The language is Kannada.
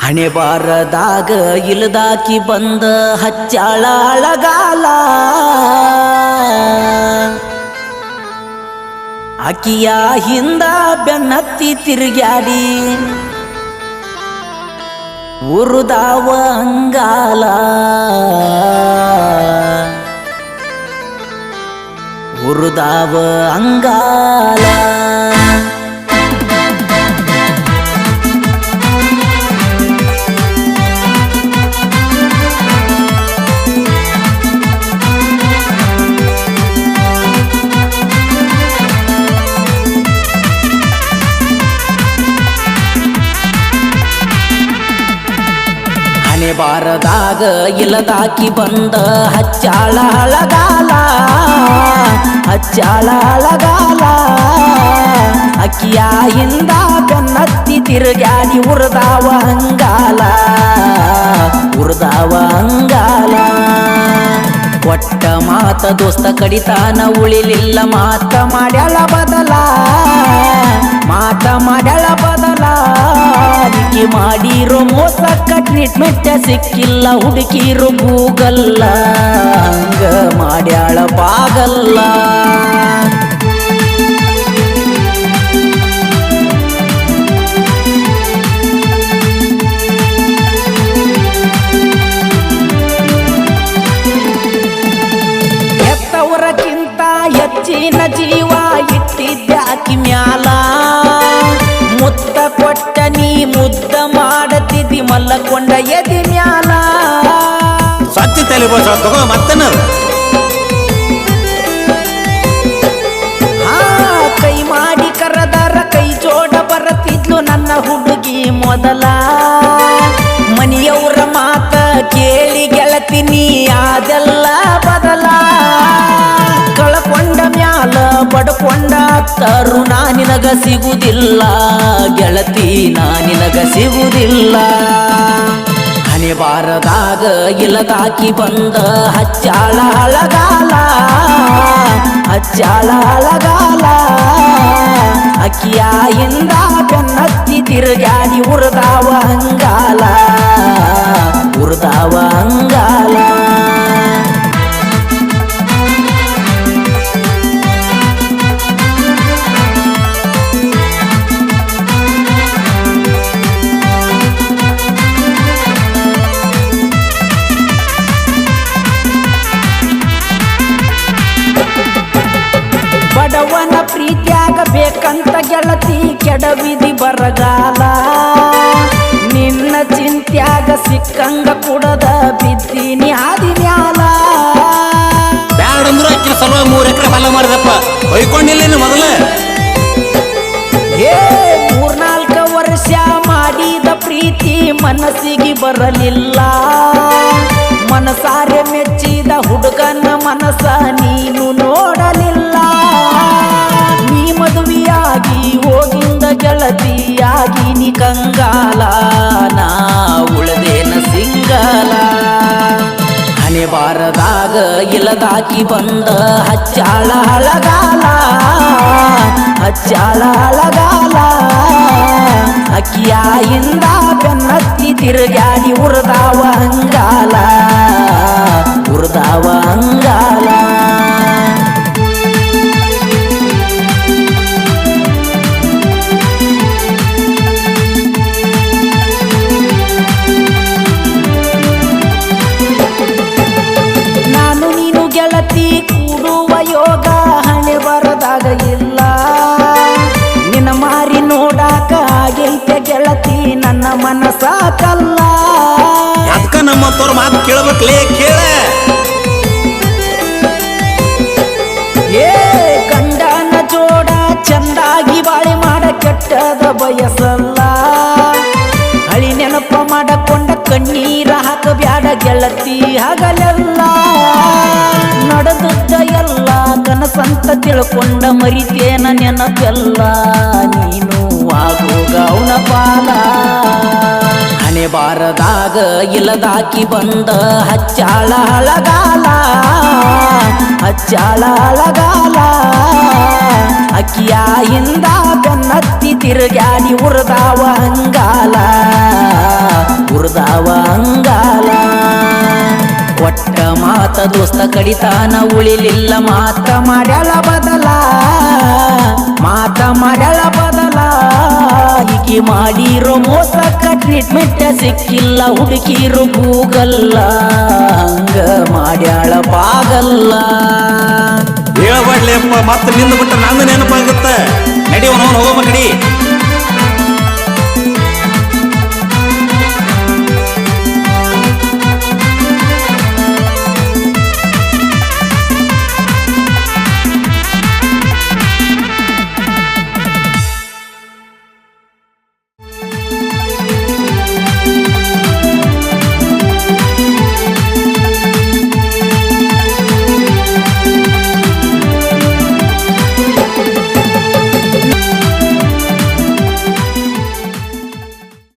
ಹಣೆ ಬಾರದಾಗ ಇಲ್ದಾಕಿ ಬಂದ ಹಚ್ಚಾಳ ಅಳಗಾಲ ಆಕಿಯ ಹಿಂದ ಬೆನ್ನತ್ತಿ ತಿರುಗ್ಯಾಡಿ ಉರುದಾವ ಅಂಗಾಲ ಉರುದಾವ ಅಂಗಾಲ ಹಣೆ ಬಾರದಾಗ ಇಲ್ಲದಾಕಿ ಬಂದ ಹಚ್ಚಾಳ ಅಳಗಾಲ ಹಚ್ಚಾಳ ಅಳಗಾಲ ಅಕ್ಕಿಯ ಹಿಂದ ಬೆನ್ನತ್ತಿ ತಿರುಗ್ಯಾಡಿ ಉರ್ದಾವ ಅಂಗಾಲ ಉರ್ದಾವ ಅಂಗಾಲ ಕೊಟ್ಟ ಮಾತ ದೋಸ್ತ ಕಡಿತಾನ ಉಳಿಲಿಲ್ಲ ಮಾತ ಮಾಡ್ಯಾಳ ಬದಲ ಮಾತ ಮಾಡ್ಯಾಳ ಬದಲ ಅದಕ್ಕೆ ಮಾಡಿರೋ ಮೋಸಕ್ಕ ಟ್ರೀಟ್ಮೆಂಟ್ ಸಿಕ್ಕಿಲ್ಲ ಹುಡುಕಿರೋ ಗೂಗಲ್ಲ ಹಂಗ ಮಾಡ್ಯಾಳ ಬಾಗಲ್ಲ ಎತ್ತವರಕ್ಕಿಂತ ಹೆಚ್ಚಿನ ಜೀವ ಇಟ್ಟಿದ್ಯಾಕಿ ಮ್ಯಾಲ ಮುತ್ತ ಕೊಟ್ಟ ನೀ ಮುದ್ದ ಮಾಡತಿದ್ದಿ ಮಲ್ಲಕೊಂಡ ಎದಿ ಮ್ಯಾಲ ಸತ್ತಿ ತಲೆ ತಗೋ ಮತ್ತನ ಕೈ ಮಾಡಿ ಕರದಾರ ಕೈ ಜೋಡ ಬರತಿದ್ಲು ನನ್ನ ಹುಡುಗಿ ಮೊದಲ ಮನೆಯವರ ಮಾತ ಕೇಳಿ ಗೆಳತೀನಿ ಅದೆಲ್ಲ ಬದಲ ಕಳಕೊಂಡ ಮ್ಯಾಲ ಬಡಕೊಂಡ ತರುಣ ನಿನಗ ಸಿಗುವುದಿಲ್ಲ ಗೆಳತಿ ನಾ ನಿನಗ ಸಿಗುವುದಿಲ್ಲ ಹಣೆ ಬಾರದಾಗ ಇಲ್ಲದಾಕಿ ಬಂದ ಹಚ್ಚಾಳ ಅಳಗಾಲ ಹಚ್ಚಾಳ ಅಳಗಾಲ ಅಕ್ಕಿಯ ಹಿಂದ ಬೆನ್ನತ್ತಿ ತಿರುಗ್ಯಾಡಿ ಉರ್ದಾವ ಅಂಗಾಲ ಉರ್ದಾವ ಅಂಗಾಲ ಬಡವನ ಪ್ರೀತಿಯಾಗ ಬೇಕಂತ ಗೆಳತಿ ಕೆಡವಿದಿ ಬರಗಾಲ ನಿನ್ನ ಚಿಂತ್ಯಾಗ ಸಿಕ್ಕಂಗ ಕುಡದ ಬಿದ್ದೀನಿ ಆದಿ ಮ್ಯಾಲ ಬ್ಯಾಡಂದ್ರ ಅಕ್ಕಿನ ಸಲುವಾಗಿ 3 ಎಕರೆ ಹೊಲ ಮಾರಿದಪ್ಪ ಹೊಯ್ಕೊಂಡಿಲ್ಲ ಮೊದಲ ಏ 3-4 ವರ್ಷ ಮಾಡಿದ ಪ್ರೀತಿ ಮನಸ್ಸಿಗೆ ಬರಲಿಲ್ಲ ಮನಸಾರೆ ಮೆಚ್ಚಿದ ಹುಡುಗನ ಮನಸ ನೀನು ನೋಡಲಿಲ್ಲ ನೀ ಮದುವೆಯಾಗಿ ಹೋಗಿಂದ ಗೆಳತಿಯಾಗಿ ನೀ ಕಂಗಾಲ ನಾ ಉಳದೇನ ಸಿಂಗಾಲ ಹಣೆ ಬಾರದಾಗ ಇಲ್ಲದಾಕಿ ಬಂದ ಹಚ್ಚಾಳ ಅಳಗಾಲ ಹಚ್ಚಾಳ ಅಳಗಾಲ ಅಕ್ಕಿಯ ಹಿಂದ ಬೆನ್ನತ್ತಿ ತಿರುಗ್ಯಾಡಿ ಉರ್ದಾವ ಅಂಗಾಲ ಉರ್ದಾವ ಅಂಗಾಲ ನಾನು ನೀನು ಗೆಳತಿ ಕೂಡುವ ಯೋಗ ಹಣೆ ಬರದಾಗ ಇಲ್ಲ ನಿನ್ನ ಮಾರಿ ನೋಡಾಕ ಆಗೈತೆ ಗೆಳತಿ ನನ್ನ ಮನಸ ಕಲ್ಲ ಅದಕ್ಕ ನಮ್ಮ ತೋರ್ ಮಾತು ಕೇಳಬೇಕಲೇ ಕೇಳ ಏ ಗಂಡನ ಜೋಡ ಚಂದಾಗಿ ಬಾಳೆ ಮಾಡ ಕೆಟ್ಟದ ಬಯಸಲ್ಲ ಹಳಿ ನೆನಪ ಮಾಡಕೊಂಡ ಕಣ್ಣೀರ ಹಾಕಬ್ಯಾಡ ಗೆಳತಿ ಹಗಲೆಲ್ಲ ನಡೆದದ್ದ ಎಲ್ಲ ಕನಸಂತ ತಿಳ್ಕೊಂಡ ಮರಿತೇನ ನೆನಪೆಲ್ಲ ನೀನು ಆಗೋಗ ಅವನ ಪಾಲ ಹಣೆ ಬಾರದಾಗ ಇಲ್ಲದಾಕಿ ಬಂದ ಹಚ್ಚಾಳ ಅಳಗಾಲ ಹಚ್ಚಾಳ ಅಳಗಾಲ ಅಕ್ಕಿಯ ಹಿಂದ ಬೆನ್ನತ್ತಿ ತಿರುಗ್ಯಾಡಿ ಉರ್ದಾವ ಅಂಗಾಲ ಮುರ್ದಾವ ಅಂಗಾಲ ಒಟ್ಟ ಮಾತ ದೋಸ್ತ ಕಡಿತಾನ ಉಳಿಲಿಲ್ಲ ಮಾತ ಮಾಡ್ಯಾಳ ಬದಲ ಮಾತ ಮಾಡ್ಯಾಳ ಬದಲ ಹೀಗೆ ಮಾಡಿರೋ ಮೋಸಕ್ಕ ಟ್ರೀಟ್ಮೆಂಟ್ ಸಿಕ್ಕಿಲ್ಲ ಹುಡುಕಿರು ಗೂಗಲ್ಲ ಹಂಗ ಮಾಡ್ಯಾಳ ಪಾಗಲ್ಲ ಹೇಳಬಾಡ್ಲಿ ಅಪ್ಪ ಮತ್ತೆ ನಿಂದು ಬಿಟ್ಟ ನಂದು ನೆನಪಾಗುತ್ತ ನಡಿ ಅವನು ಹೋಗಮ್ಮ ನಡಿ